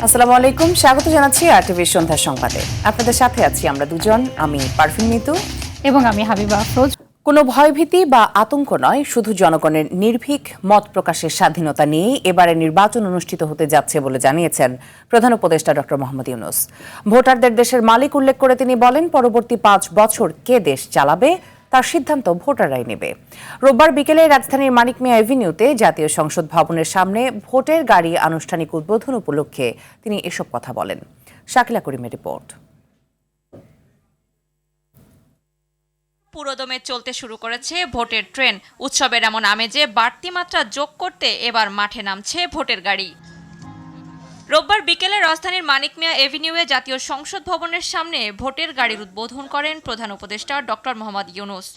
আসসালামু আলাইকুম, স্বাগত জানাচ্ছি আরটিভি সন্ধ্যা সংবাদে। আপনাদের সাথে আছি আমরা দুজন, আমি পারভিন মিতু এবং আমি হাবিবা আফরোজ। কোনো ভয়ভীতি বা আতঙ্ক নয়, শুধু জনগণের নির্ভীক মত প্রকাশের স্বাধীনতা নিয়েই এবারে নির্বাচন অনুষ্ঠিত হতে যাচ্ছে বলে জানিয়েছেন প্রধান উপদেষ্টা ডক্টর মোহাম্মদ ইউনূস। ভোটারদের দেশের মালিক উল্লেখ করে তিনি বলেন, পরবর্তী 5 বছর কে দেশ চালাবে তার সিদ্ধান্ত ভোটাররাই নেবে। রোববার বিকেলে রাজধানীর মানিক মিয়া এভিনিউতে জাতীয় সংসদ ভবনের সামনে ভোটের গাড়ি আনুষ্ঠানিক উদ্বোধন উপলক্ষে তিনি এসব কথা বলেন। শাকিলা করিমের রিপোর্ট। পুরোদমে চলতে শুরু করেছে ভোটের ট্রেন। উৎসবের এমন আমেজে বাড়তি মাত্রা যোগ করতে এবার মাঠে নামছে ভোটের গাড়ি। রোববার বিকেলে রাজধানীর মানিক মিয়া এভিনিউয়ে জাতীয় সংসদ ভবনের সামনে ভোটের গাড়ির উদ্বোধন করেন প্রধান উপদেষ্টা ডক্টর মোহাম্মদ ইউনূস।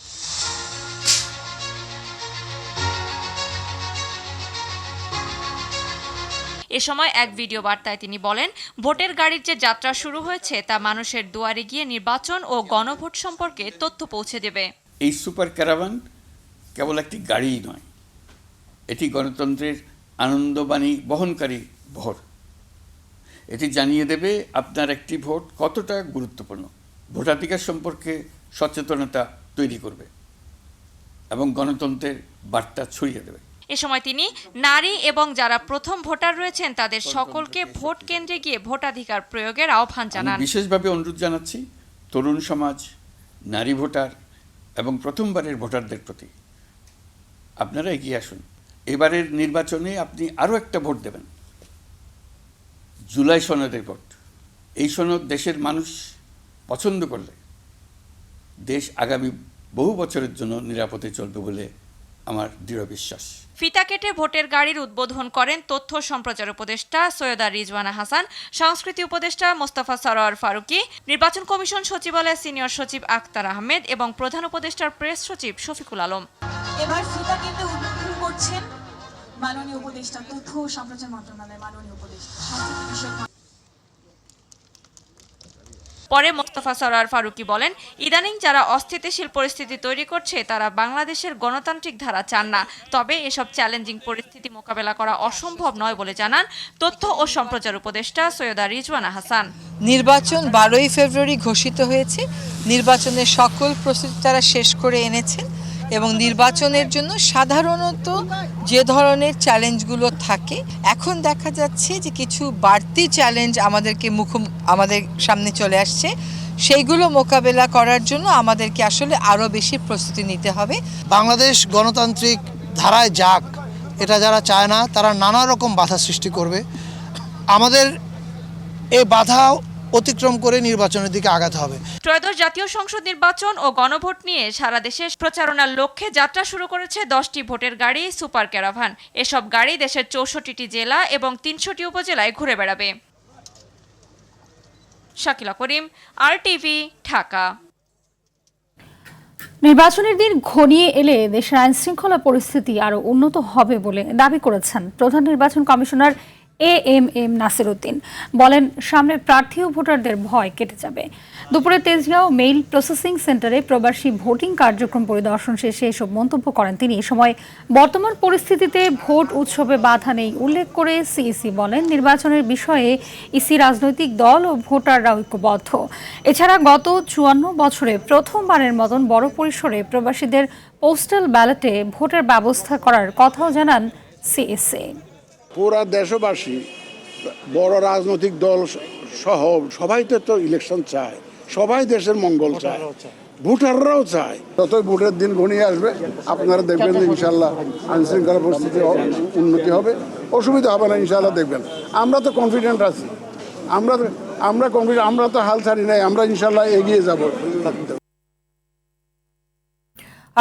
এ সময় এক ভিডিও বার্তায় তিনি বলেন, ভোটের গাড়ির যে যাত্রা শুরু হয়েছে তা মানুষের দুয়ারে গিয়ে নির্বাচন ও গণভোট সম্পর্কে তথ্য পৌঁছে দেবে। এই সুপার ক্যারাভান কেবল একটি গাড়িই নয়, এটি গণতন্ত্রের আনন্দবাণী বহনকারী ভোট। এটি জানিয়ে দেবে আপনার একটি ভোট কতটা গুরুত্বপূর্ণ, ভোটাধিকার সম্পর্কে সচেতনতা তৈরি করবে এবং গণতন্ত্রের বার্তা ছড়িয়ে দেবে। এ সময় তিনি নারী এবং যারা প্রথম ভোটার রয়েছেন তাদের সকলকে ভোট কেন্দ্রে গিয়ে ভোটাধিকার প্রয়োগের আহ্বান জানান। বিশেষভাবে অনুরোধ জানাচ্ছি তরুণ সমাজ, নারী ভোটার এবং প্রথমবারের ভোটারদের প্রতি, আপনারা এগিয়ে আসুন। এবারের নির্বাচনে আপনি আরও একটা ভোট দেবেন, জুলাই সনদের ভোট। এই সনদ দেশের মানুষ পছন্দ করলে দেশ আগামী বহু বছরের জন্য নিরাপদে চলবে বলে আমার দৃঢ় বিশ্বাস। ফিতা কেটে ভোটের গাড়ির উদ্বোধন করেন তথ্য সম্প্রচার উপদেষ্টা সৈয়দা রিজওয়ানা হাসান, সংস্কৃতি উপদেষ্টা মোস্তফা সরোয়ার ফারুকী, নির্বাচন কমিশন সচিবালয়ের সিনিয়র সচিব আক্তার আহমেদ এবং প্রধান উপদেষ্টার প্রেস সচিব শফিকুল আলম। এবার ফিতা কেটে উদ্বোধন করছেন মাননীয় উপদেষ্টা, তথ্য ও সম্প্রচার মন্ত্রণালয়ের মাননীয় উপদেষ্টা। পরে মোস্তফা সরোয়ার ফারুকী বলেন, ইদানিং যারা অস্থিতিশীল পরিস্থিতি তৈরি করছে তারা বাংলাদেশের গণতান্ত্রিক ধারা চান না। তবে এসব চ্যালেঞ্জিং পরিস্থিতি মোকাবেলা করা অসম্ভব নয় বলে জানান তথ্য ও সম্প্রচার উপদেষ্টা সৈয়দা রিজওয়ানা হাসান। নির্বাচন 12ই ফেব্রুয়ারি ঘোষিত হয়েছে। নির্বাচনের সকল প্রস্তুতি তারা শেষ করে এনেছেন এবং নির্বাচনের জন্য সাধারণত যে ধরনের চ্যালেঞ্জগুলো থাকে, এখন দেখা যাচ্ছে যে কিছু বাড়তি চ্যালেঞ্জ আমাদের সামনে চলে আসছে। সেইগুলো মোকাবেলা করার জন্য আমাদেরকে আসলে আরও বেশি প্রস্তুতি নিতে হবে। বাংলাদেশ গণতান্ত্রিক ধারায় যাক, এটা যারা চায় না তারা নানা রকম বাধা সৃষ্টি করবে। আমাদের এই বাধা অতিক্রম করে নির্বাচনের দিকে আগাতে হবে। ত্রয়োদশ জাতীয় সংসদ নির্বাচন ও গণভোট নিয়ে সারা দেশে প্রচারণার লক্ষ্যে যাত্রা শুরু করেছে 10টি ভোটের গাড়ি সুপার ক্যারাভান। এসব গাড়ি দেশের 64টি জেলা এবং 300টি উপজেলায় ঘুরে বেড়াবে। শাকিলা করিম, আরটিভি, ঢাকা। নির্বাচনের দিন ঘনিয়ে এলে দেশের আইনশৃঙ্খলা পরিস্থিতি আরও উন্নত হবে বলে দাবি করেছেন প্রধান নির্বাচন কমিশনার এএমএম নাসির উদ্দিন। বলেন, সামনের প্রার্থী ও ভোটারদের ভয় কেটে যাবে। দুপুরে তেজগাঁও মেইল প্রসেসিং সেন্টারে প্রবাসী ভোটিং কার্যক্রম পরিদর্শন শেষে এসব মন্তব্য করেন তিনি। এ সময় বর্তমান পরিস্থিতিতে ভোট উৎসবে বাধা নেই উল্লেখ করে সিইসি বলেন, নির্বাচনের বিষয়ে ইসি রাজনৈতিক দল ও ভোটাররা ঐক্যবদ্ধ। এছাড়া গত 54 বছরে প্রথমবারের মতন বড় পরিসরে প্রবাসীদের পোস্টাল ব্যালটে ভোটের ব্যবস্থা করার কথাও জানান সিইসি। পুরা দেশবাসী, বড় রাজনৈতিক দল সহ সবাই তো ইলেকশন চায়, সবাই দেশের মঙ্গল চায়, ভোটাররাও চায়। যতই ভোটের দিন ঘনিয়ে আসবে আপনারা দেখবেন ইনশাল্লাহ আইনশৃঙ্খলা পরিস্থিতি উন্নতি হবে, অসুবিধা হবে না ইনশাল্লাহ। দেখবেন আমরা তো কনফিডেন্ট আছি, আমরা তো হাল ছাড়ি নাই, আমরা ইনশাল্লাহ এগিয়ে যাব।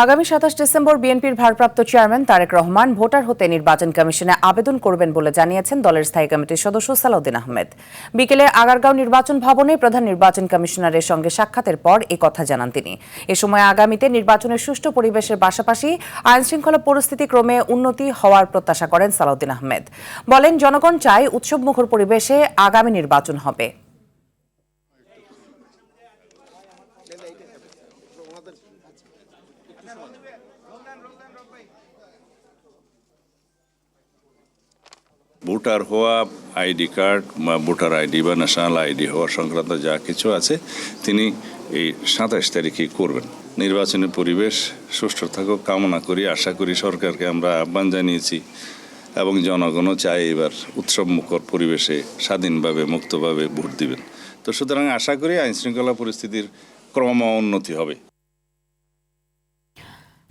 আগামী 27 ডিসেম্বর বিএনপির ভারপ্রাপ্ত চেয়ারম্যান তারেক রহমান ভোটার হতে নির্বাচন কমিশনে আবেদন করবেন বলে জানিয়েছেন দলের স্থায়ী কমিটির সদস্য সালাউদ্দিন আহমেদ। বিকেলে আগারগাঁও নির্বাচন ভবনে প্রধান নির্বাচন কমিশনারের সঙ্গে সাক্ষাতের পর এ কথা জানান তিনি। এ সময় আগামীতে নির্বাচনের সুষ্ঠু পরিবেশের পাশাপাশি আইনশৃঙ্খলা পরিস্থিতি ক্রমে উন্নতি হওয়ার প্রত্যাশা করেন সালাউদ্দিন আহমেদ। বলেন, জনগণ চায় উৎসবমুখর পরিবেশে আগামী নির্বাচন হবে। ভোটার হওয়া, আইডি কার্ড বা ভোটার আইডি বা ন্যাশনাল আইডি হওয়া সংক্রান্ত যা কিছু আছে তিনি এই 27 তারিখেই করবেন। নির্বাচনী পরিবেশ সুষ্ঠু থাকুক কামনা করি, আশা করি সরকারকে আমরা আহ্বান জানিয়েছি এবং জনগণও চায় এবার উৎসবমুখর পরিবেশে স্বাধীনভাবে মুক্তভাবে ভোট দিবেন। তো সুতরাং আশা করি আইনশৃঙ্খলা পরিস্থিতির ক্রম উন্নতি হবে।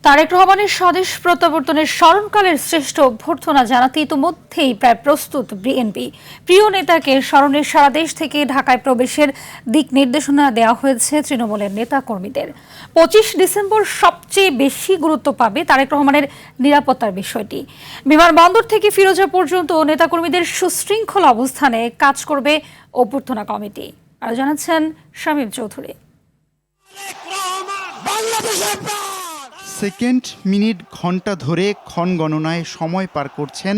তারেক রহমানের স্বদেশ প্রত্যাবর্তনের স্মরণকালের শ্রেষ্ঠ অভ্যর্থনা জানাতে ইতিমধ্যেই প্রায় প্রস্তুত বিএনপি। প্রিয় নেতাকে স্মরণে সারা দেশ থেকে ঢাকায় প্রবেশের দিক নির্দেশনা দেওয়া হয়েছে তৃণমূলের নেতাকর্মীদের। 25 ডিসেম্বর সবচেয়ে বেশি গুরুত্ব পাবে তারেক রহমানের নিরাপত্তার বিষয়টি। বিমানবন্দর থেকে ফিরোজা পর্যন্ত নেতাকর্মীদের সুশৃঙ্খল অবস্থানে কাজ করবে অভ্যর্থনা কমিটি। আরো জানাচ্ছেন শামীম চৌধুরী। সেকেন্ড, মিনিট, ঘন্টা ধরে ক্ষণ গণনায় সময় পার করছেন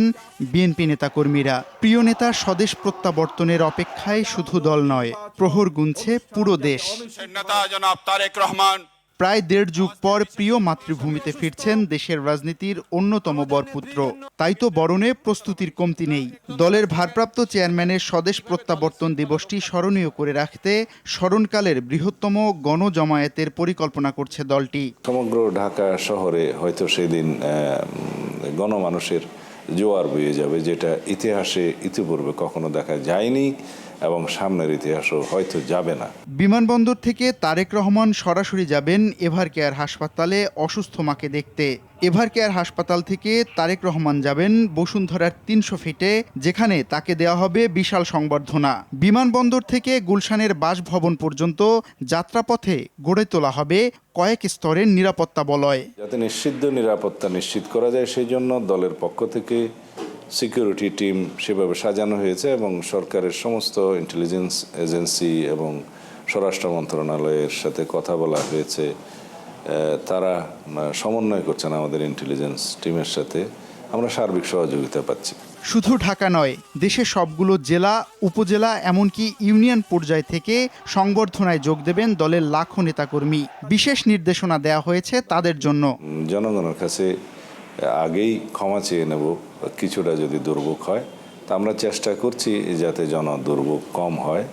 বিএনপি নেতাকর্মীরা। প্রিয় নেতার স্বদেশ প্রত্যাবর্তনের অপেক্ষায় শুধু দল নয়, প্রহর গুনছে পুরো দেশ। প্রায় 1.5 যুগ পর প্রিয় মাতৃভূমিতে ফিরছেন দেশের রাজনীতির অন্যতম বরপুত্র। তাই তো বরণে প্রস্তুতির কমতি নেই। দলের ভারপ্রাপ্ত চেয়ারম্যানের স্বদেশ প্রত্যাবর্তন দিবসটি স্মরণীয় করে রাখতে স্মরণকালের বৃহত্তম গণজমায়েতের পরিকল্পনা করছে দলটি। সমগ্র ঢাকা শহরে হয়তো সেদিন গণমানুষের জোয়ার বয়ে যাবে, যেটা ইতিহাসে ইতিপূর্বে কখনো দেখা যায়নি এবং সামনের ইতিহাসও হয়তো যাবে না। বিমানবন্দর থেকে তারেক রহমান সরাসরি যাবেন এভার কেয়ার হাসপাতালে অসুস্থ মাকে দেখতে। এভার কেয়ার হাসপাতাল থেকে তারেক রহমান যাবেন বসুন্ধরার 300 ফিটে, যেখানে তাকে দেওয়া হবে বিশাল সংবর্ধনা। বিমানবন্দর থেকে গুলশানের বাসভবন পর্যন্ত যাত্রাপথে গড়ে তোলা হবে কয়েক স্তরের নিরাপত্তা বলয়। যাতে নিশ্চিত নিরাপত্তা নিশ্চিত করা যায় সেই জন্য দলের পক্ষ থেকে সিকিউরিটি টিম সেভাবে সাজানো হয়েছে এবং সরকারের সমস্ত ইন্টেলিজেন্স এজেন্সি এবং স্বরাষ্ট্র মন্ত্রণালয়ের সাথে কথা বলা হয়েছে। তারা সমন্বয় করছেন আমাদের ইন্টেলিজেন্স টিমের সাথে। আমরা সার্বিক সহযোগিতা পাচ্ছি। শুধু ঢাকা নয়, দেশের সবগুলো জেলা, উপজেলা, এমনকি ইউনিয়ন পর্যায় থেকে সংবর্ধনায় যোগ দেবেন দলের লাখো নেতাকর্মী। বিশেষ নির্দেশনা দেওয়া হয়েছে তাদের জন্য। জনগণের কাছে আগেই ক্ষমা চেয়ে নেব কিছুটা যদি দুর্ভোগ হয়, তা আমরা চেষ্টা করছি যাতে দুর্ভোগ কম হয়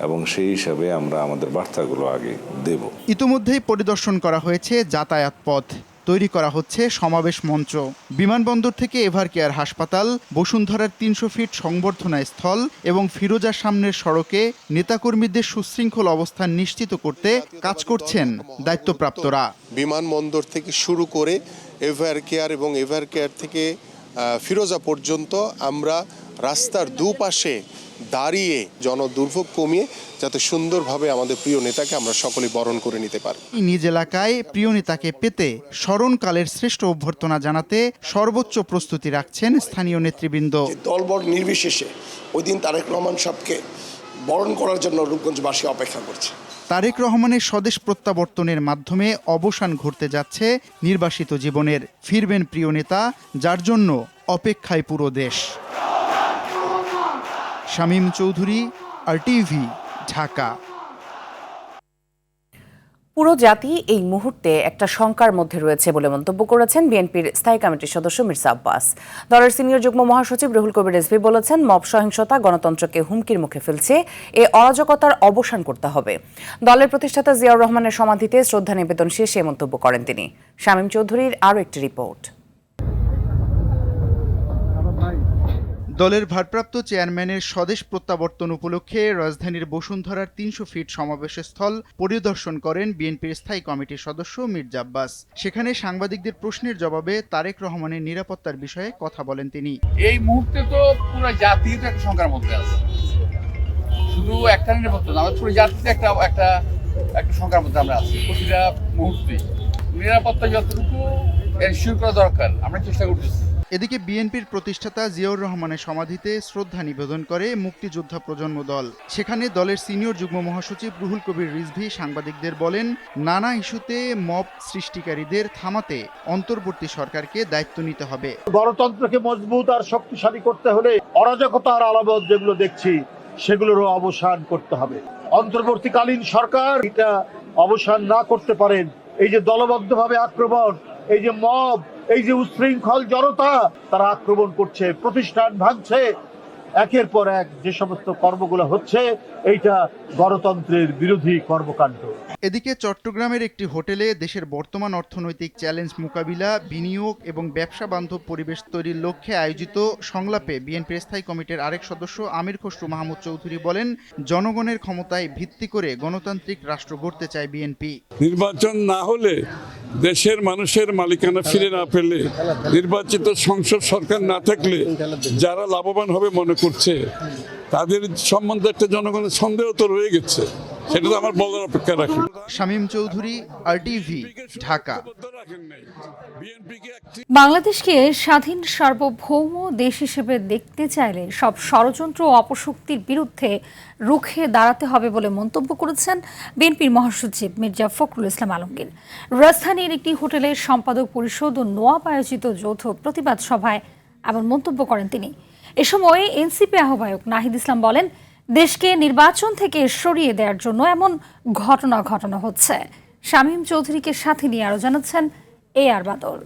এবং সেই হিসাবে আমরা আমাদের বার্তাগুলো আগে দেব। ইতিমধ্যেই পরিদর্শন করা হয়েছে যাতায়াত পথ, তৈরি করা হচ্ছে সমাবেশ মঞ্চ। বিমানবন্দর থেকে এভার কেয়ার হাসপাতাল, বসুন্ধরার 300 ফিট সংবর্ধনা স্থল এবং ফিরোজার সামনের সড়কে নেতাকর্মীদের সুশৃঙ্খল অবস্থান নিশ্চিত করতে কাজ করছেন দায়িত্বপ্রাপ্তরা। বিমানবন্দর থেকে শুরু করে এভার কেয়ার এবং এভার কেয়ার থেকে ফিরোজা পর্যন্ত আমরা রাস্তার দুপাশে দাঁড়িয়ে জনদুর্ভোগ কমিয়ে যাতে সুন্দরভাবে আমাদের প্রিয় নেতাকে আমরা সকলে বরণ করে নিতে পারি। নিজ এলাকায় প্রিয় নেতাকে পেতে স্মরণকালের শ্রেষ্ঠ অভ্যর্থনা জানাতে সর্বোচ্চ প্রস্তুতি রাখছেন স্থানীয় নেতৃবৃন্দ। দলবল নির্বিশেষে ওই দিন তারেক রহমান সাহেবকে বরণ করার জন্য রূপগঞ্জবাসী অপেক্ষা করছে। তারেক রহমানের স্বদেশ প্রত্যাবর্তনের মাধ্যমে অবসান ঘটতে যাচ্ছে নির্বাসিত জীবনের। ফিরবেন প্রিয় নেতা, যার জন্য অপেক্ষায় পুরো দেশ। শামীম চৌধুরী, RTV, ঢাকা। পুরো জাতি এই মুহূর্তে একটা শঙ্কার মধ্যে রয়েছে বলে মন্তব্য করেছেন বিএনপির স্থায়ী কমিটির সদস্য মির্জা আব্বাস। দলের সিনিয়র যুগ্ম মহাসচিব রুহুল কবির রিজভী বলেছেন, মব সহিংসতা গণতন্ত্রকে হুমকির মুখে ফেলছে, এ অরাজকতার অবসান করতে হবে। দলের প্রতিষ্ঠাতা জিয়াউর রহমানের সমাধিতে শ্রদ্ধা নিবেদন শেষে মন্তব্য করেন তিনি। শামীম চৌধুরীর আরও একটি রিপোর্ট। দলের ভারপ্রাপ্ত চেয়ারম্যানের স্বদেশ প্রত্যাবর্তন উপলক্ষে রাজধানীর বসুন্ধরার 300 ফিট সমাবেশস্থল পরিদর্শন করেন বিএনপির স্থায়ী কমিটির সদস্য মির্জা আব্বাস। সেখানে সাংবাদিকদের প্রশ্নের জবাবে তারেক রহমানের নিরাপত্তার বিষয়ে কথা বলেন তিনি। এই মুহূর্তে তো পুরো জাতি তো একটা সংখ্যার মধ্যে আছে, শুধু একটা নিরাপত্তা না, পুরো জাতিতে একটা একটা একটা সংখ্যার মধ্যে আমরা আছি। প্রতিটা মুহূর্তে নিরাপত্তা যতটুকু এনশিওর করা দরকার আমরা চেষ্টা করতেছি। এদিকে বিএনপির প্রতিষ্ঠাতা জিয়াউর রহমানের সমাধিতে শ্রদ্ধা নিবেদন করে মুক্তিযোদ্ধা প্রজন্ম দল। সেখানে দলের সিনিয়র যুগ্ম মহাসচিব রুহুল কবির রিজভী সাংবাদিকদের বলেন, নানা ইস্যুতে মব সৃষ্টিকারীদের থামাতে অন্তর্বর্তী সরকারকে দায়িত্ব নিতে হবে। গণতন্ত্রকে মজবুত আর শক্তিশালী করতে হলে অরাজকতার আলামত যেগুলো দেখছি সেগুলোরও অবসান করতে হবে। অন্তর্বর্তীকালীন সরকার এটা অবসান না করতে পারেন, এই যে দলবদ্ধভাবে আক্রমণ, এই যে মব, এই যে উচ্ছৃঙ্খল জনতা, তারা আক্রমণ করছে, প্রতিষ্ঠান ভাঙছে, একের পর এক যে সমস্ত কর্মগুলো হচ্ছে, এইটা গণতন্ত্রের বিরোধী কর্মকাণ্ড। এদিকে চট্টগ্রামের একটি হোটেলে দেশের বর্তমান অর্থনৈতিক চ্যালেঞ্জ মোকাবিলা, বিনিয়োগ এবং ব্যবসা বান্ধব পরিবেশ তৈরির লক্ষ্যে আয়োজিত সংলাপে বিএনপির স্থায়ী কমিটির আরেক সদস্য আমির খসরু মাহমুদ চৌধুরী বলেন, জনগণের ক্ষমতায় ভিত্তি করে গণতান্ত্রিক রাষ্ট্র গড়তে চায় বিএনপি। নির্বাচন না হলে, দেশের মানুষের মালিকানা ফিরে না পেলে, নির্বাচিত সংসদ সরকার না থাকলে যারা লাভবান হবে মনে করছে, তাদের সম্বন্ধে একটা জনগণের সন্দেহ তো রয়ে গেছে, সেটা তো আমার বলার অপেক্ষা রাখি। শামীম চৌধুরী, RTV, ঢাকা। বাংলাদেশকে স্বাধীন সার্বভৌম দেশ হিসেবে দেখতে চাইলে সব ষড়যন্ত্র ও অপশক্তির বিরুদ্ধে রুখে দাঁড়াতে হবে বলে মন্তব্য করেছেন বিএনপির মহাসচিব মির্জা ফখরুল ইসলাম আলমগীর। রাজধানীর একটি হোটেলের সম্পাদক পরিষদ ও নোয়াব আয়োজিত যৌথ প্রতিবাদ সভায় এমন মন্তব্য করেন তিনি। এ সময় এনসিপি আহ্বায়ক নাহিদ ইসলাম বলেন, দেশকে নির্বাচন থেকে সরিয়ে দেওয়ার জন্য এমন ঘটনা ঘটানো হচ্ছে। শামীম চৌধুরীকে সাথে নিয়ে আরো জানাচ্ছেন AR বাদল।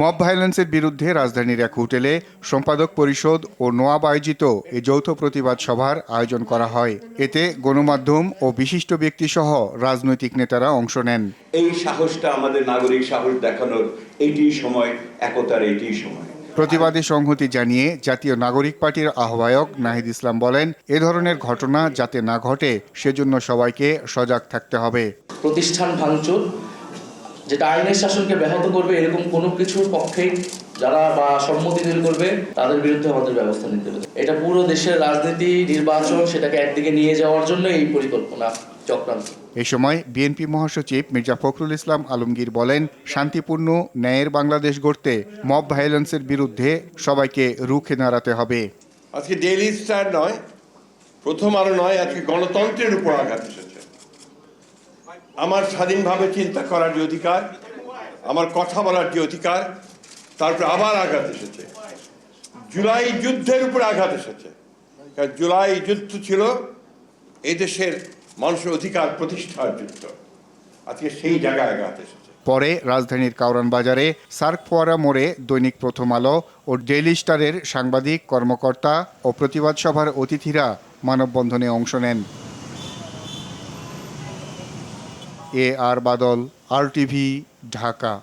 মব ভায়োলেন্সের বিরুদ্ধে রাজধানীর এক হোটেলে সম্পাদক পরিষদ ও নোয়াব আয়োজিত এই যৌথ প্রতিবাদ সভার আয়োজন করা হয়। এতে গণমাধ্যম ও বিশিষ্ট ব্যক্তিসহ রাজনৈতিক নেতারা অংশ নেন। এই সাহসটা আমাদের নাগরিক সাহস দেখানোর এইটি সময়, একতার এইটি সময়। প্রতিবাদে সংহতি জানিয়ে জাতীয় নাগরিক পার্টির আহ্বায়ক নাহিদ ইসলাম বলেন, এ ধরনের ঘটনা যাতে না ঘটে সেজন্য সবাইকে সজাগ থাকতে হবে। প্রতিষ্ঠান ভাঙচুর যেটা আইনের শাসনকে ব্যাহত করবে, এরকম কোনো কিছুর পক্ষে যারা বা সম্মতি দূর করবে তাদের বিরুদ্ধে আমাদের ব্যবস্থা নিতে হবে। এটা পুরো দেশের রাজনীতি, নির্বাচন, সেটাকে একদিকে নিয়ে যাওয়ার জন্য এই পরিকল্পনা চক্রান্ত। এই সময় বিএনপি মহাসচিব মির্জা ফখরুল ইসলাম আলমগীর বলেন, শান্তিপূর্ণ ন্যায়ের বাংলাদেশ গড়তে মব ভায়োলেন্সের বিরুদ্ধে সবাইকে রুখে দাঁড়াতে হবে। আজকে ডেইলি স্টার নয়, প্রথম আলো নয়, আজকে গণতন্ত্রের উপর আঘাত এসেছে। আমার স্বাধীনভাবে চিন্তা করার যে অধিকার, আমার কথা বলার যে অধিকার, তারপর আবার আঘাত এসেছে। জুলাই যুদ্ধের উপর আঘাত এসেছে, কারণ জুলাই যুদ্ধ ছিল এই দেশের মানুষের অধিকার প্রতিষ্ঠার যুদ্ধ। আজকে সেই জায়গায় আঘাত এসেছে। পরে রাজধানীর কাউরান বাজারে সার্ক ফোয়ারা মোড়ে দৈনিক প্রথম আলো ও ডেইলি স্টারের সাংবাদিক, কর্মকর্তা ও প্রতিবাদ সভার অতিথিরা মানববন্ধনে অংশ নেন। AR বাদল, RTV, ঢাকা।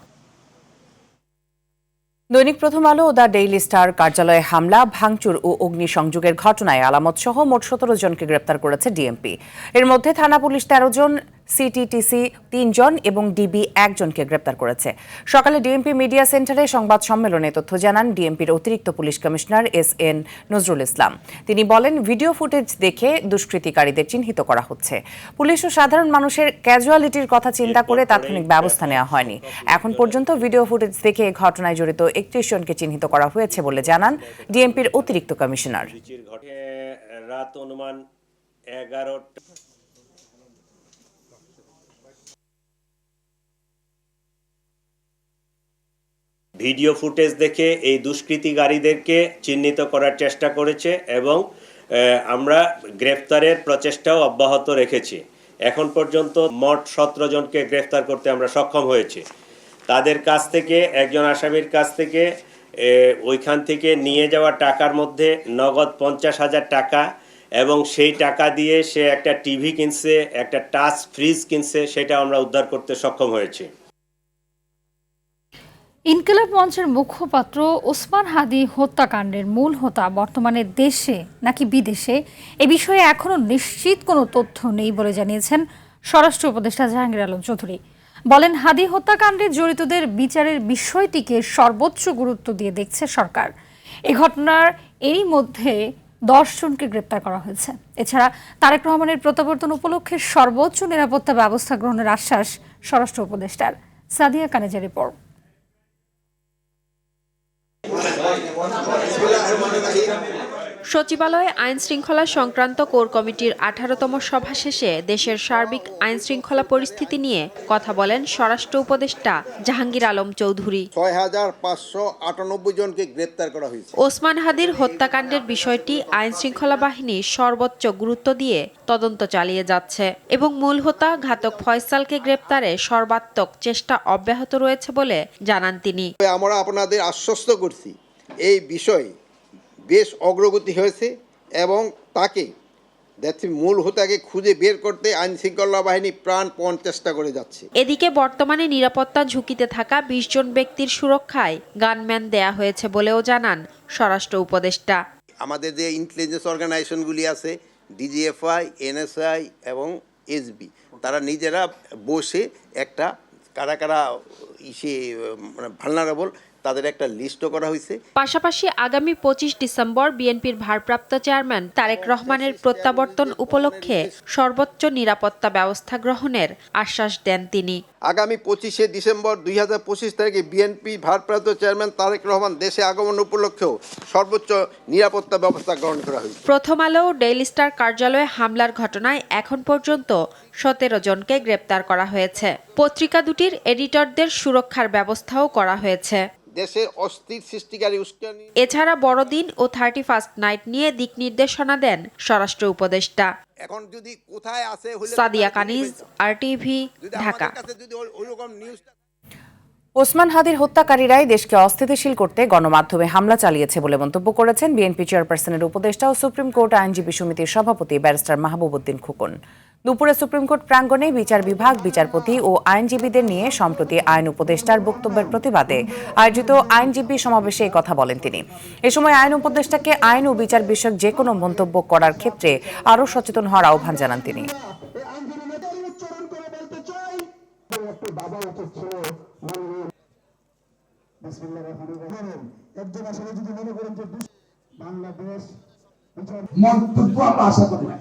দৈনিক প্রথম আলো ও দ্য ডেইলি স্টার কার্যালয়ে হামলা, ভাঙচুর ও অগ্নিসংযোগের ঘটনায় আলামত সহ মোট 17 জনকে গ্রেপ্তার করেছে ডিএমপি। এর মধ্যে থানা পুলিশ 13 জন, সিটিটিসি 3 জন এবং ডিবি 1 জনকে গ্রেপ্তার করেছে। সকালে ডিএমপি মিডিয়া সেন্টারে সংবাদ সম্মেলনে তথ্য জানান ডিএমপির অতিরিক্ত police commissioner SN Nazrul Islam. তিনি বলেন, ভিডিও ফুটেজ দেখে দুষ্কৃতিকারীদের চিহ্নিত করা হচ্ছে। পুলিশ ও সাধারণ মানুষের ক্যাজুয়ালিটির কথা চিন্তা করে তাৎক্ষণিক ব্যবস্থা নেওয়া হয়নি। এখন পর্যন্ত ভিডিও ফুটেজ দেখে ঘটনায় জড়িত 31 জনকে চিহ্নিত করা হয়েছে বলে জানান ডিএমপির অতিরিক্ত কমিশনার। রাত অনুমান 11টা। ভিডিও ফুটেজ দেখে এই দুষ্কৃতিকারীদেরকে চিহ্নিত করার চেষ্টা করেছে এবং আমরা গ্রেফতারের প্রচেষ্টাও অব্যাহত রেখেছি। এখন পর্যন্ত মোট 17 জনকে গ্রেফতার করতে আমরা সক্ষম হয়েছি। তাদের কাছ থেকে, একজন আসামির কাছ থেকে ওইখান থেকে নিয়ে যাওয়া টাকার মধ্যে নগদ 50,000 টাকা এবং সেই টাকা দিয়ে সে একটা টিভি কিনছে, একটা টাচ ফ্রিজ কিনছে, সেটা আমরা উদ্ধার করতে সক্ষম হয়েছি। ইনকিলাব মঞ্চের মুখপাত্র ওসমান হাদি হত্যাকাণ্ডের মূল হোতা বর্তমানে দেশে নাকি বিদেশে, এ বিষয়ে এখনও নিশ্চিত কোনো তথ্য নেই বলে জানিয়েছেন স্বরাষ্ট্র উপদেষ্টা জাহাঙ্গীর আলম চৌধুরী। বলেন, হাদি হত্যাকাণ্ডে জড়িতদের বিচারের বিষয়টিকে সর্বোচ্চ গুরুত্ব দিয়ে দেখছে সরকার। এ ঘটনার এরই মধ্যে 10 জনকে গ্রেপ্তার করা হয়েছে। এছাড়া তারেক রহমানের প্রত্যাবর্তন উপলক্ষে সর্বোচ্চ নিরাপত্তা ব্যবস্থা গ্রহণের আশ্বাস স্বরাষ্ট্র উপদেষ্টার। সাদিয়া কানেজের রিপোর্ট। সচিবালয়ে আইন শৃঙ্খলা সংক্রান্ত কোর কমিটির 18তম সভা শেষে দেশের সার্বিক আইন শৃঙ্খলা পরিস্থিতি নিয়ে কথা বলেন স্বরাষ্ট্র উপদেষ্টা জাহাঙ্গীর আলম চৌধুরী। ৬,৫৯৮ জনকে গ্রেপ্তার করা হয়েছে। ওসমান হাদির হত্যাকাণ্ডের বিষয়টি আইন শৃঙ্খলা বাহিনী সর্বোচ্চ গুরুত্ব দিয়ে তদন্ত চালিয়ে যাচ্ছে এবং মূল হোতা ঘাতক ফয়সালকে গ্রেপ্তারে সর্বাত্মক চেষ্টা অব্যাহত রয়েছে বলে জানান তিনি। আমরা আপনাদের আশ্বস্ত করছি এই বিষয়ে বেশ অগ্রগতি হয়েছে এবং তাকে মূল হোতাকে খুঁজে বের করতে আইন শৃঙ্খলা বাহিনী প্রাণপণ চেষ্টা করে যাচ্ছে। এদিকে বর্তমানে নিরাপত্তা ঝুঁকিতে থাকা 20 জন ব্যক্তির সুরক্ষায় গানম্যান দেয়া হয়েছে বলেও জানান স্বরাষ্ট্র উপদেষ্টা। আমাদের যে ইন্টেলিজেন্স অর্গানাইজেশনগুলি আছে, ডিজিএফআই, এনএসআই এবং এসবি, তারা নিজেরা বসে একটা কারা কারা ভালনারেবল তাদের একটা লিস্টও করা হয়েছে। পাশাপাশি আগামী 25 ডিসেম্বর বিএনপির ভারপ্রাপ্ত চেয়ারম্যান তারেক রহমানের প্রত্যাবর্তন উপলক্ষে সর্বোচ্চ নিরাপত্তা ব্যবস্থা গ্রহণের আশ্বাস দেন তিনি। আগামী 25শে ডিসেম্বর 2025 তারিখে বিএনপি ভারপ্রাপ্ত চেয়ারম্যান তারেক রহমান দেশে আগমন উপলক্ষেও সর্বোচ্চ নিরাপত্তা ব্যবস্থা গ্রহণ করা হয়েছে। প্রথম আলো ডেইলি স্টার কার্যালয়ে হামলার ঘটনায় এখন পর্যন্ত 17 জনকে গ্রেপ্তার করা হয়েছে। পত্রিকা দুটির এডিটরদের সুরক্ষার ব্যবস্থাও করা হয়েছে। দেশের অস্থির সৃষ্টিকারী উস্কানি এছাড়া বড়দিন ও 31st নাইট নিয়ে দিক নির্দেশনা দেন স্বরাষ্ট্র উপদেষ্টা। এখন যদি কোথায় আছে সাদিয়া কানিজ, আরটিভি, ঢাকা। ওসমান হাদির হত্যাকারীরাই দেশকে অস্থিতিশীল করতে গণমাধ্যমে হামলা চালিয়েছে বলে মন্তব্য করেছেন বিএনপি চেয়ারপারসনের উপদেষ্টা ও সুপ্রিম কোর্ট আইনজীবী সমিতির সভাপতি ব্যারিস্টার মাহবুব উদ্দিন খোকন। দুপুরে সুপ্রিম কোর্ট প্রাঙ্গণে বিচার বিভাগ, বিচারপতি ও আইনজীবীদের নিয়ে সম্প্রতি আইন উপদেষ্টার বক্তব্যের প্রতিবাদে আয়োজিত আইনজীবী সমাবেশে এই কথা বলেন তিনি। এ সময় আইন উপদেষ্টাকে আইন ও বিচার বিষয়ক যে কোনো মন্তব্য করার ক্ষেত্রে আরও সচেতন হওয়ার আহ্বান জানান তিনি। মন্তব্য আমরা আশা করি না।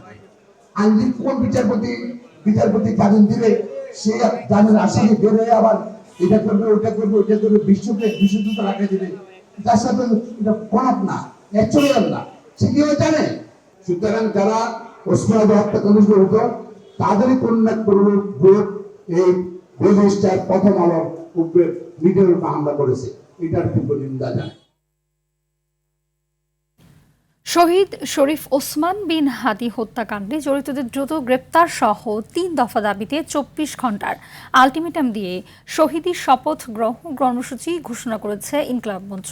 আইনজীবী কোন বিচারপতি জামিন দিলে সে জামিন আসামি বের হয়ে আবার এটা করবে ওটা করবে ওটা করবে বিশুদ্ধ রাখে দিবে, তার সাথে এটা কোনক না, ন্যাচুরাল না, সে কি জানে। সুতরাং যারা ওসমান হাদি হত্যাকাণ্ড হতো তাদেরই কোন না কোন গ্রুপ এই রেজিস্টার প্রথম আলো মিডিয়ার উপর হামলা করেছে, এটার তীব্র নিন্দা জানায়। শহীদ শরীফ ওসমান বিন হাদি হত্যাকাণ্ডে জড়িতদের দ্রুত গ্রেপ্তার সহ 3 দফা দাবিতে 24 ঘন্টার আলটিমেটাম দিয়ে শহীদী শপথ গ্রহণ কর্মসূচি ঘোষণা করেছে ইনকিলাব মঞ্চ।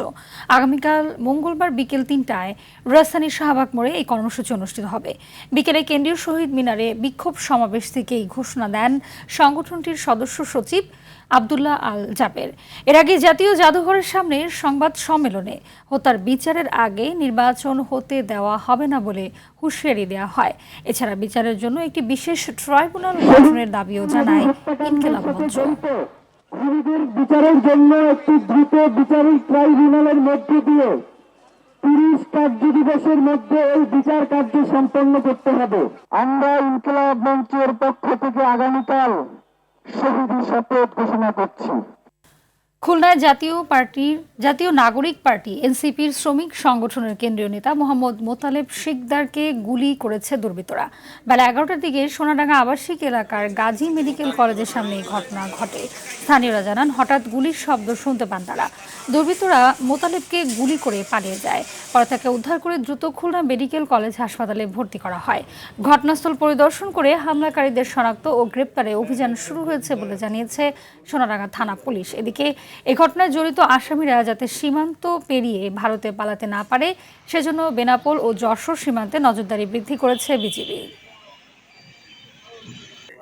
আগামীকাল মঙ্গলবার বিকেল 3টায় রাজধানীর শাহবাগ মোড়ে এই কর্মসূচি অনুষ্ঠিত হবে। বিকেলে কেন্দ্রীয় শহীদ মিনারে বিক্ষোভ সমাবেশ থেকে এই ঘোষণা দেন সংগঠনটির সদস্য সচিব আব্দুল্লাহ আল জাবের। এর আগে জাতীয় জাদুঘরের সামনে সংবাদ সম্মেলনে হত্যার বিচারের আগে নির্বাচন হতে দেওয়া হবে না বলে হুঁশিয়ারি দেওয়া হয়। এছাড়া বিচারের জন্য একটি বিশেষ ট্রাইব্যুনাল গঠনের দাবিও জানায় ইনকিলাব মঞ্চ। বিচারের জন্য একটি দ্রুত বিচারিক ট্রাইব্যুনালের মধ্য দিয়ে 30 কার্য দিবসের মধ্যে এই বিচার কার্য সম্পন্ন করতে হবে। আমরা ইনকিলাব মঞ্চের পক্ষ থেকে আগামীকাল শহীদী শপথ ঘোষণা করছি। খুলনায় জাতীয় নাগরিক পার্টি এনসিপির শ্রমিক সংগঠনের কেন্দ্রীয় নেতা মোহাম্মদ মোতালেব শিকদারকে গুলি করেছে দুর্বৃত্তরা। বেলা 11টার দিকে সোনাডাঙ্গা আবাসিক এলাকার গাজী মেডিকেল কলেজের সামনে এই ঘটনা ঘটে। স্থানীয়রা জানান হঠাৎ গুলির শব্দ শুনতে পান তারা। দুর্বৃত্তরা মোতালেবকে গুলি করে পালিয়ে যায়। পরে তাকে উদ্ধার করে দ্রুত খুলনা মেডিকেল কলেজ হাসপাতালে ভর্তি করা হয়। ঘটনাস্থল পরিদর্শন করে হামলাকারীদের শনাক্ত ও গ্রেপ্তারে অভিযান শুরু হয়েছে বলে জানিয়েছে সোনাডাঙ্গা থানা পুলিশ। এদিকে এই ঘটনায় জড়িত আসামিরা যাতে সীমান্ত পেরিয়ে ভারতে পালাতে না পারে সেজন্য বেনাপোল ও যশোর সীমান্তে নজরদারি বৃদ্ধি করেছে বিজিবি।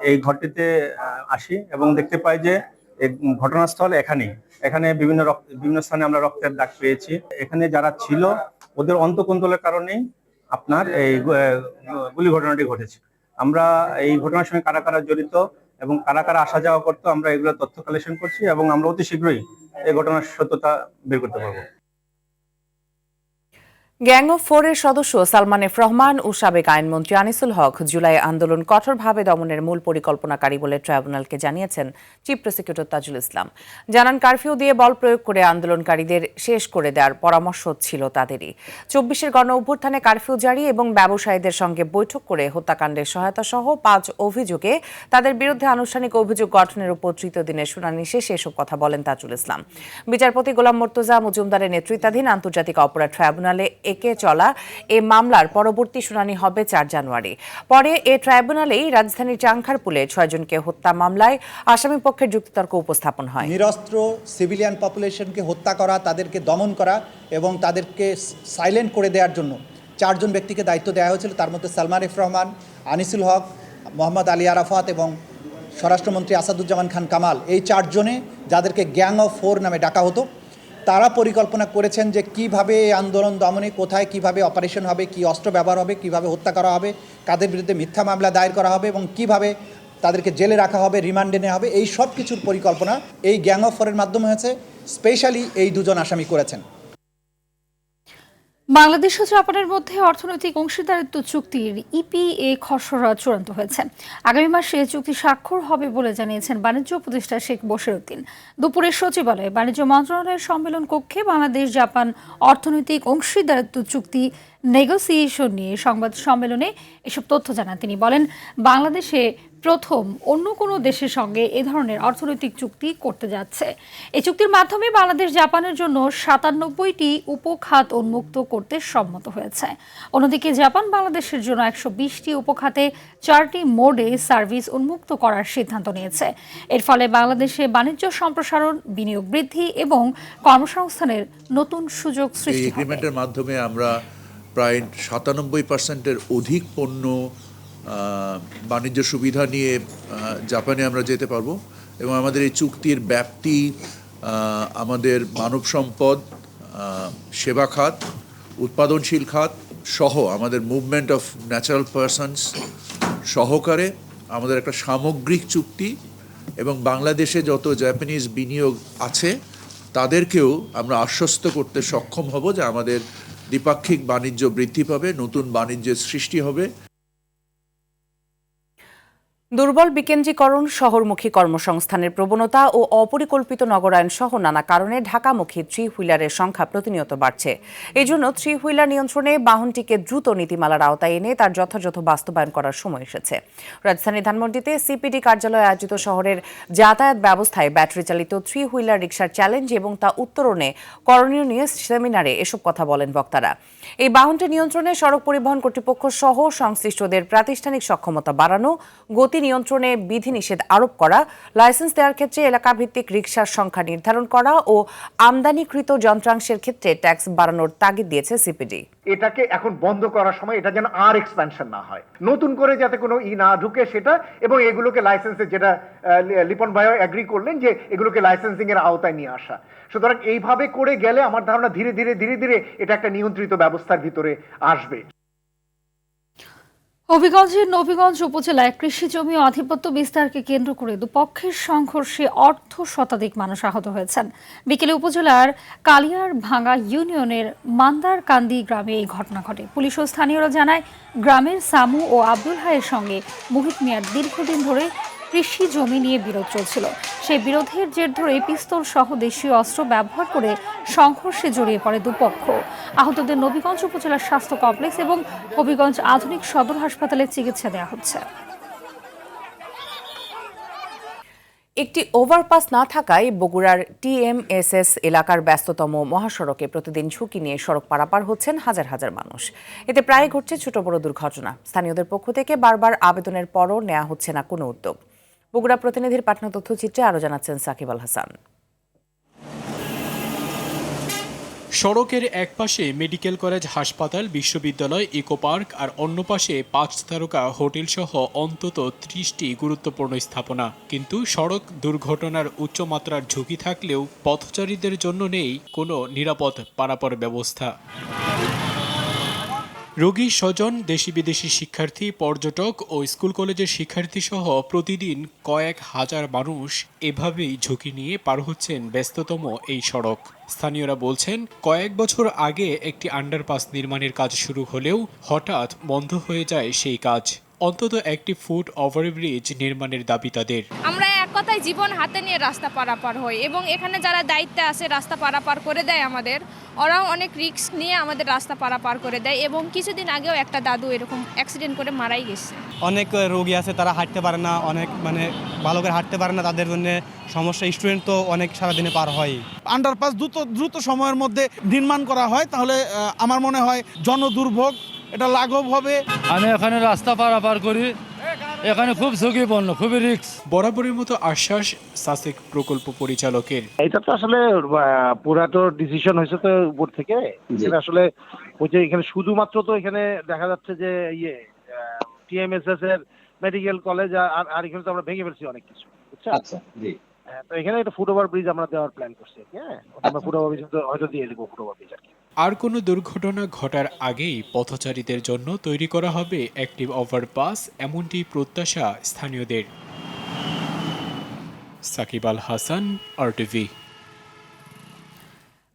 এই ঘটনাতে আসি এবং দেখতে পাই যে ঘটনাস্থল এখানে বিভিন্ন স্থানে আমরা রক্তের দাগ পেয়েছি। এখানে যারা ছিল ওদের অন্তঃকন্দলের কারণেই আপনার এই গুলি ঘটনাটি ঘটেছে। আমরা এই ঘটনার সঙ্গে কারা কারা জড়িত এবং কারা কারা আসা যাওয়া করতো আমরা এগুলো তথ্য কালেকশন করছি এবং আমরা অতি শীঘ্রই এই ঘটনার সত্যতা বের করতে পারবো। গ্যাং অফ ফোরের সদস্য সালমান এফ রহমান ও সাবেক আইনমন্ত্রী আনিসুল হক জুলাই আন্দোলন কঠোরভাবে দমনের মূল পরিকল্পনাকারী বলে ট্রাইব্যুনালকে জানিয়েছেন চিফ প্রসিকিউটর তাজুল ইসলাম। জানান, কারফিউ দিয়ে বল প্রয়োগ করে আন্দোলনকারীদের শেষ করে দেওয়ার পরামর্শ ছিল তাদেরই। 24-এর গণ অভ্যুত্থানে কারফিউ জারি এবং ব্যবসায়ীদের সঙ্গে বৈঠক করে হত্যাকাণ্ডের সহায়তা সহ 5 অভিযোগে তাদের বিরুদ্ধে আনুষ্ঠানিক অভিযোগ গঠনের উপর তৃতীয় দিনের শুনানি শেষে এসব কথা বলেন তাজুল ইসলাম। বিচারপতি গোলাম মুর্তজা মজুমদারের নেতৃত্বাধীন আন্তর্জাতিক অপরাধ ট্রাইব্যুনালে একে চলা এ মামলার পরবর্তী শুনানি হবে 4 জানুয়ারি। পরে এ ট্রাইব্যুনালেই রাজধানীর চাংখারপুলে 6 জনকে হত্যা মামলায় আসামি পক্ষের যুক্তিতর্ক উপস্থাপন হয়। নিরস্ত্র সিভিলিয়ান পপুলেশনকে হত্যা করা, তাদেরকে দমন করা এবং তাদেরকে সাইলেন্ট করে দেওয়ার জন্য 4 জন ব্যক্তিকে দায়িত্ব দেওয়া হয়েছিল। তার মধ্যে সালমান এফ রহমান, আনিসুল হক, মোহাম্মদ আলী আরাফাত এবং স্বরাষ্ট্রমন্ত্রী আসাদুজ্জামান খান কামাল, এই 4 জনে যাদেরকে গ্যাং অফ 4 নামে ডাকা হতো, তারা পরিকল্পনা করেছেন যে কিভাবে এই আন্দোলন দমনে কোথায় কিভাবে অপারেশন হবে, কি অস্ত্র ব্যবহার হবে, কিভাবে হত্যা করা হবে, কাদের বিরুদ্ধে মিথ্যা মামলা দায়ের করা হবে এবং কিভাবে তাদেরকে জেলে রাখা হবে, রিমান্ডে নেওয়া হবে। এই সব কিছুর পরিকল্পনা এই গ্যাং অফ 4-এর মাধ্যমে হয়েছে। স্পেশালি এই 2 জন আসামি করেছেন। বাংলাদেশ ও জাপানের মধ্যে অর্থনৈতিক অংশীদারিত্ব চুক্তির ইপিএ খসড়া চূড়ান্ত হয়েছে। আগামী মাসে চুক্তি স্বাক্ষর হবে বলে জানিয়েছেন বাণিজ্য উপদেষ্টা শেখ বশিরউদ্দিন। দুপুরে সচিবালয়ে বাণিজ্য মন্ত্রণালয়ের সম্মেলন কক্ষে বাংলাদেশ জাপান অর্থনৈতিক অংশীদারিত্ব চুক্তি নেগোসিয়েশন নিয়ে সংবাদ সম্মেলনে এসব তথ্য জানান তিনি। বলেন, বাংলাদেশে প্রথম অন্য কোনো দেশের সঙ্গে এ ধরনের অর্থনৈতিক চুক্তি করতে যাচ্ছে। এই চুক্তির মাধ্যমে বাংলাদেশ জাপানের জন্য 97টি উপখাত উন্মুক্ত করতে সম্মত হয়েছে। অন্যদিকে জাপান বাংলাদেশের জন্য 120টি উপখাতে 4টি মোডে সার্ভিস উন্মুক্ত করার সিদ্ধান্ত নিয়েছে। এর ফলে বাংলাদেশে বাণিজ্য সম্প্রসারণ, বিনিয়োগ বৃদ্ধি এবং কর্মসংস্থানের নতুন সুযোগ সৃষ্টি হবে। এই এগ্রিমেন্টের মাধ্যমে আমরা প্রায় 97% অধিক পণ্য বাণিজ্য সুবিধা নিয়ে জাপানে আমরা যেতে পারবো এবং আমাদের এই চুক্তির ব্যাপ্তি আমাদের মানব সম্পদ, সেবা খাত, উৎপাদনশীল খাত সহ আমাদের মুভমেন্ট অফ ন্যাচারাল পারসনস সহকারে আমাদের একটা সামগ্রিক চুক্তি এবং বাংলাদেশে যত জাপানিজ বিনিয়োগ আছে তাদেরকেও আমরা আশ্বস্ত করতে সক্ষম হব যে আমাদের দ্বিপাক্ষিক বাণিজ্য বৃদ্ধি পাবে, নতুন বাণিজ্যের সৃষ্টি হবে। দুর্বল বিকেন্দ্রীকরণ, শহরমুখী কর্মসংস্থানের প্রবণতা ও অপরিকল্পিত নগরায়ন সহ নানা কারণে ঢাকামুখী 3 হুইলারের সংখ্যা প্রতিনিয়ত বাড়ছে। এই জন্য 3 হুইলার নিয়ন্ত্রণে বাহনটিকে দ্রুত নীতিমালার আওতায় এনে তার যথাযথ বাস্তবায়ন করার সময় এসেছে। রাজধানী ধানমন্ডিতে সিপিডি কার্যালয়ে আয়োজিত শহরের যাতায়াত ব্যবস্থায় ব্যাটারি চালিত 3 হুইলার রিকশার চ্যালেঞ্জ এবং তা উত্তরণে করণীয় নিয়ে সেমিনারে এসব কথা বলেন বক্তারা। এই বাহনটি নিয়ন্ত্রণে সড়ক পরিবহন কর্তৃপক্ষ সহ সংশ্লিষ্টদের প্রাতিষ্ঠানিক সক্ষমতা বাড়ানো, গতি নিয়ন্ত্রণে বিধিনিষেধ আরোপ করা, লাইসেন্স দেওয়ার ক্ষেত্রে এলাকাভিত্তিক রিকশার সংখ্যা নির্ধারণ করা ও আমদানিকৃত যন্ত্রাংশের ক্ষেত্রে ট্যাক্স বাড়ানোর তাগিদ দিয়েছে সিপিডি। এটাকে এখন বন্ধ করার সময় এটা যেন আর এক্সপ্যানশন না হয়, নতুন করে যাতে কোনো না ঢুকে সেটা, এবং এগুলোকে লাইসেন্সের, যেটা লিপন ভাই এগ্রি করলেন যে এগুলোকে লাইসেন্সিং এর আওতায় নিয়ে আসা। সুতরাং এইভাবে করে গেলে আমার ধারণা ধীরে ধীরে এটা একটা নিয়ন্ত্রিত ব্যবস্থার ভিতরে আসবে। হবিগঞ্জের নবীগঞ্জ উপজেলায় কৃষি জমি আধিপত্য বিস্তারকে কেন্দ্র করে দুপক্ষের সংঘর্ষে শতাধিক মানুষ আহত হয়েছেন। বিকেলে উপজেলার কালিয়ার ভাঙ্গা ইউনিয়নের মান্দারকান্দি গ্রামে এই ঘটনা ঘটে। পুলিশ ও স্থানীয়রা জানায়, গ্রামের সামু ও আব্দুল হাইয়ের সঙ্গে মুহিত মিয়ার দীর্ঘদিন ধরে কৃষি জমি নিয়ে বিরোধ চলছিল। সেই বিরোধের জের ধরে পিস্তল সহ দেশীয় অস্ত্র ব্যবহার করে সংঘর্ষে জড়িয়ে পড়ে দুপক্ষ। আহতদের নবীগঞ্জ উপজেলার স্বাস্থ্য কমপ্লেক্স এবং হবিগঞ্জ আধুনিক সদর হাসপাতালে চিকিৎসা দেওয়া হচ্ছে। একটি ওভারপাস না থাকায় বগুড়ার টিএমএসএস এলাকার ব্যস্ততম মহাসড়কে প্রতিদিন ঝুঁকি নিয়ে সড়ক পারাপার হচ্ছেন হাজার হাজার মানুষ। এতে প্রায় ঘটছে ছোট বড় দুর্ঘটনা। স্থানীয়দের পক্ষ থেকে বারবার আবেদনের পরও নেওয়া হচ্ছে না কোনো উদ্যোগ। বগুড়া প্রতিনিধির পাঠানো তথ্যচিত্রে আরও জানাচ্ছেন সাকিব আল হাসান। সড়কের এক পাশে মেডিকেল কলেজ, হাসপাতাল, বিশ্ববিদ্যালয়, ইকো পার্ক আর অন্য পাশে 5 তারকা হোটেল সহ অন্তত 30টি গুরুত্বপূর্ণ স্থাপনা। কিন্তু সড়ক দুর্ঘটনার উচ্চমাত্রার ঝুঁকি থাকলেও পথচারীদের জন্য নেই কোনো নিরাপদ পারাপার ব্যবস্থা। রোগী স্বজন, দেশি বিদেশি শিক্ষার্থী, পর্যটক ও স্কুল কলেজের শিক্ষার্থী সহ প্রতিদিন কয়েক হাজার মানুষ এভাবেই ঝুঁকি নিয়ে পার হচ্ছেন ব্যস্ততম এই সড়ক। স্থানীয়রা বলছেন, কয়েক বছর আগে একটি আন্ডারপাস নির্মাণের কাজ শুরু হলেও হঠাৎ বন্ধ হয়ে যায় সেই কাজ। অন্তত একটি ফুট ওভারব্রিজ নির্মাণের দাবি তাদের। আমরা এক কথায় জীবন হাতে নিয়ে রাস্তা পারাপার হই এবং এখানে যারা দায়িত্বে আছে রাস্তা পারাপার করে দেয় আমাদের, ওরাও অনেক রিস্ক নিয়ে আমাদের রাস্তা পারাপার করে দেয় এবং কিছুদিন আগেও একটা দাদু এরকম অ্যাক্সিডেন্ট করে মারাই গেছে। অনেক রোগী আছে, তারা হাঁটতে পারে না, অনেক ভালো করে হাঁটতে পারে না, তাদের জন্য সমস্যা। স্টুডেন্ট তো অনেক সারাদিনে পার হয়। আন্ডারপাস দ্রুত সময়ের মধ্যে নির্মাণ করা হয় তাহলে আমার মনে হয় জনদুর্ভোগ এটা লাঘব হবে। আমি এখানে রাস্তা পারাপার করি, এখানে খুব ঝুঁকিপূর্ণ, খুবই রিস্ক। বরাবরের মতো আশ্বাস সাসেক প্রকল্প পরিচালকের। এটা তো আসলে পুরা তো ডিসিশন হয়েছে তো উপর থেকে, যেটা আসলে ওই যে এখানে শুধুমাত্র তো এখানে দেখা যাচ্ছে যে টিএমএসএস এর মেডিকেল কলেজ আর এখানে তো আমরা ভেঙে ফেলছি অনেক কিছু, বুঝছেন? আচ্ছা, জি। তো এখানে একটা ফুট ওভার ব্রিজ আমরা দেওয়ার প্ল্যান করছি। হ্যাঁ, আমরা ফুট ওভার ব্রিজ হয়তো দিয়ে দেবো, ফুট ওভার ব্রিজ আর কি। আর কোনো দুর্ঘটনা ঘটার আগেই পথচারীদের জন্য তৈরি করা হবে একটি ওভারপাস, এমনটি প্রত্যাশা স্থানীয়দের। সাকিব আল হাসান, RTV।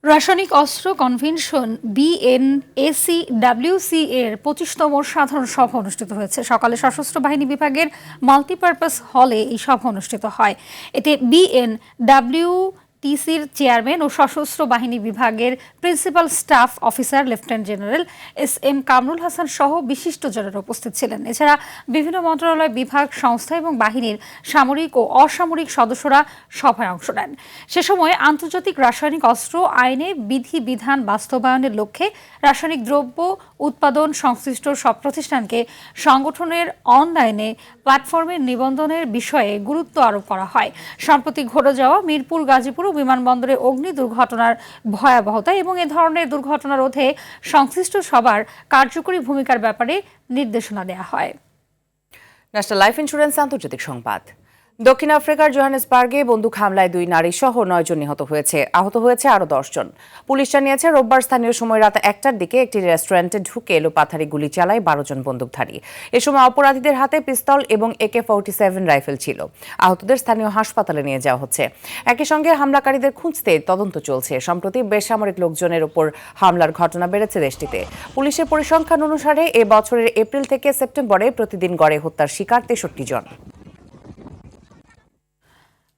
রাসায়নিক অস্ত্র কনভেনশন BNACWC এর 25তম সাধারণ সভা অনুষ্ঠিত হয়েছে। সকালে সশস্ত্র বাহিনী বিভাগের মাল্টিপারপাস হলে এই সভা অনুষ্ঠিত হয়। এতে BNWTCর চেয়ারম্যান ও সশস্ত্র বাহিনী বিভাগের principal staff officer lieutenant general SM Kamrul Hasan সহ বিশিষ্টজনেরা উপস্থিত ছিলেন। এছাড়া বিভিন্ন মন্ত্রণালয়, বিভাগ, সংস্থা এবং বাহিনীর সামরিক ও অসামরিক সদস্যরা সভায় অংশ নেন। সে সময় আন্তর্জাতিক রাসায়নিক অস্ত্র আইনে বিধিবিধান বাস্তবায়নের লক্ষ্যে রাসায়নিক দ্রব্য উৎপাদন সংশ্লিষ্ট সব প্রতিষ্ঠানকে সংগঠনের অনলাইনে প্ল্যাটফর্মে নিবন্ধনের বিষয়ে গুরুত্ব আরোপ করা হয়। সম্প্রতি ঘটে যাওয়া মিরপুর গাজীপুর বিমানবন্দরে অগ্নি দুর্ঘটনার ভয়াবহতা এবং এ ধরনের দুর্ঘটনা রোধে সংশ্লিষ্ট সবার কার্যকরী ভূমিকার ব্যাপারে নির্দেশনা দেওয়া হয়। ন্যাশনাল লাইফ ইন্স্যুরেন্স আন্তর্জাতিক সংবাদ। দক্ষিণ আফ্রিকার জোহানেসবার্গে বন্দুক হামলায় 2 নারী সহ 9 জন নিহত হয়েছে, আহত হয়েছে আরও 10 জন। পুলিশ জানিয়েছে, রোববার স্থানীয় সময় রাত 1টার দিকে একটি রেস্টুরেন্টে ঢুকে এলোপাথারি গুলি চালায় 12 জন বন্দুকধারী। এ সময় অপরাধীদের হাতে পিস্তল এবং AK-47 রাইফেল ছিল। আহতদের স্থানীয় হাসপাতালে নিয়ে যাওয়া হচ্ছে। একই সঙ্গে হামলাকারীদের খুঁজতে তদন্ত চলছে। সম্প্রতি বেসামরিক লোকজনের উপর হামলার ঘটনা বেড়েছে দেশটিতে। পুলিশের পরিসংখ্যান অনুসারে এ বছরের এপ্রিল থেকে সেপ্টেম্বরে প্রতিদিন গড়ে হত্যার শিকার 63 জন।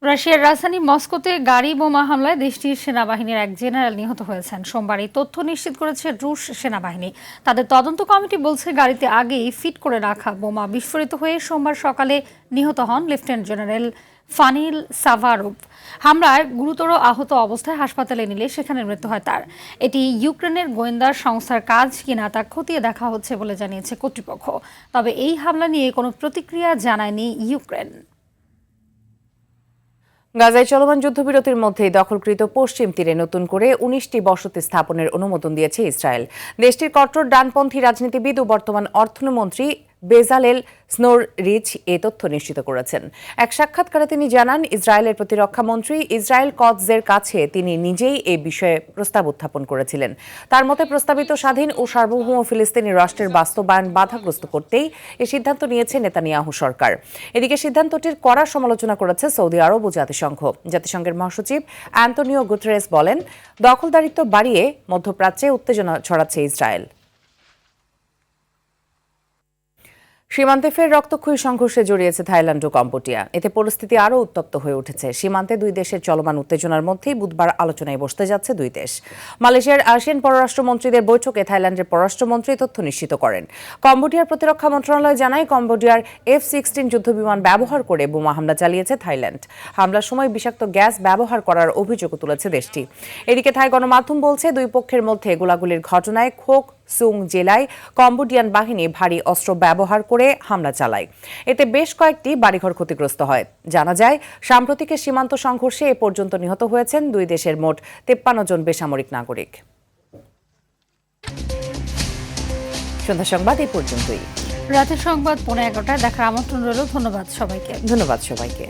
রাশিয়ার রাজধানী মস্কোতে গাড়ি বোমা হামলায় দেশটির সেনাবাহিনীর এক জেনারেল নিহত হয়েছেন। সোমবার এই তথ্য নিশ্চিত করেছে রুশ সেনাবাহিনী। তাদের তদন্ত কমিটি বলছে, গাড়িতে আগেই ফিট করে রাখা বোমা বিস্ফোরিত হয়ে সোমবার সকালে নিহত হন লেফটেন্যান্ট জেনারেল ফানিল সাভারোভ। হামলায় গুরুতর আহত অবস্থায় হাসপাতালে নিলে সেখানে মৃত্যু হয় তার। এটি ইউক্রেনের গোয়েন্দা সংস্থার কাজ কিনা তা খতিয়ে দেখা হচ্ছে বলে জানিয়েছে কর্তৃপক্ষ। তবে এই হামলা নিয়ে কোনো প্রতিক্রিয়া জানায়নি ইউক্রেন। গাজায় চলমান যুদ্ধবিরতির মধ্যেই দখলকৃত পশ্চিম তীরে নতুন করে 19টি বসতি স্থাপনের অনুমোদন দিয়েছে ইসরায়েল। দেশটির কট্টর ডানপন্থী রাজনীতিবিদ ও বর্তমান অর্থমন্ত্রী বেজালেল স্নোরিচ এ তথ্য নিশ্চিত করেছেন। এক সাক্ষাৎকারে তিনি জানান, ইসরায়েলের প্রতিরক্ষা মন্ত্রী ইসরায়েল কৎজের কাছে তিনি নিজেই এ বিষয়ে প্রস্তাব উত্থাপন করেছিলেন। তার মতে, প্রস্তাবিত স্বাধীন ও সার্বভৌম ফিলিস্তিনি রাষ্ট্রের বাস্তবায়ন বাধাগ্রস্ত করতেই এই সিদ্ধান্ত নিয়েছে নেতানিয়াহু সরকার। এদিকে সিদ্ধান্তটির কড়া সমালোচনা করেছে সৌদি আরব ও জাতিসংঘ। জাতিসংঘের মহাসচিব অ্যান্তোনিও গুতেরেস বলেন, দখলদারিত্ব বাড়িয়ে মধ্যপ্রাচ্যে উত্তেজনা ছড়াচ্ছে ইসরায়েল। সীমান্তে ফের রক্তক্ষয়ী সংঘর্ষে জড়িয়েছে থাইল্যান্ড ও কম্বোডিয়া। এতে পরিস্থিতি আরও উত্তপ্ত হয়ে উঠেছে। সীমান্তে 2 দেশের চলমান উত্তেজনার মধ্যেই বুধবার আলোচনায় বসতে যাচ্ছে 2 দেশ। মালয়েশিয়ার আসিয়ান পররাষ্ট্রমন্ত্রীদের বৈঠকে থাইল্যান্ডের পররাষ্ট্রমন্ত্রী তথ্য নিশ্চিত করেন। কম্বোডিয়ার প্রতিরক্ষা মন্ত্রণালয় জানায়, কম্বোডিয়ার F-16 যুদ্ধবিমান ব্যবহার করে বোমা হামলা চালিয়েছে থাইল্যান্ড। হামলার সময় বিষাক্ত গ্যাস ব্যবহার করার অভিযোগও তুলেছে দেশটি। এদিকে থাই গণমাধ্যম বলছে, 2 পক্ষের মধ্যে গোলাগুলির ঘটনায় খোক সুং জেলায় কম্বোডিয়ান বাহিনী ভারী অস্ত্র ব্যবহার করে হামলা চালায়। এতে বেশ কয়েকটি বাড়িঘর ক্ষতিগ্রস্ত হয়। জানা যায়, সাম্প্রতিক সীমান্ত সংঘর্ষে এ পর্যন্ত নিহত হয়েছেন 2 দেশের মোট 53 জন বেসামরিক নাগরিক। সন্ধ্যা সংবাদ এই পর্যন্তই। রাতের সংবাদ 11:30 দেখার আমন্ত্রণ রইল। ধন্যবাদ সবাইকে।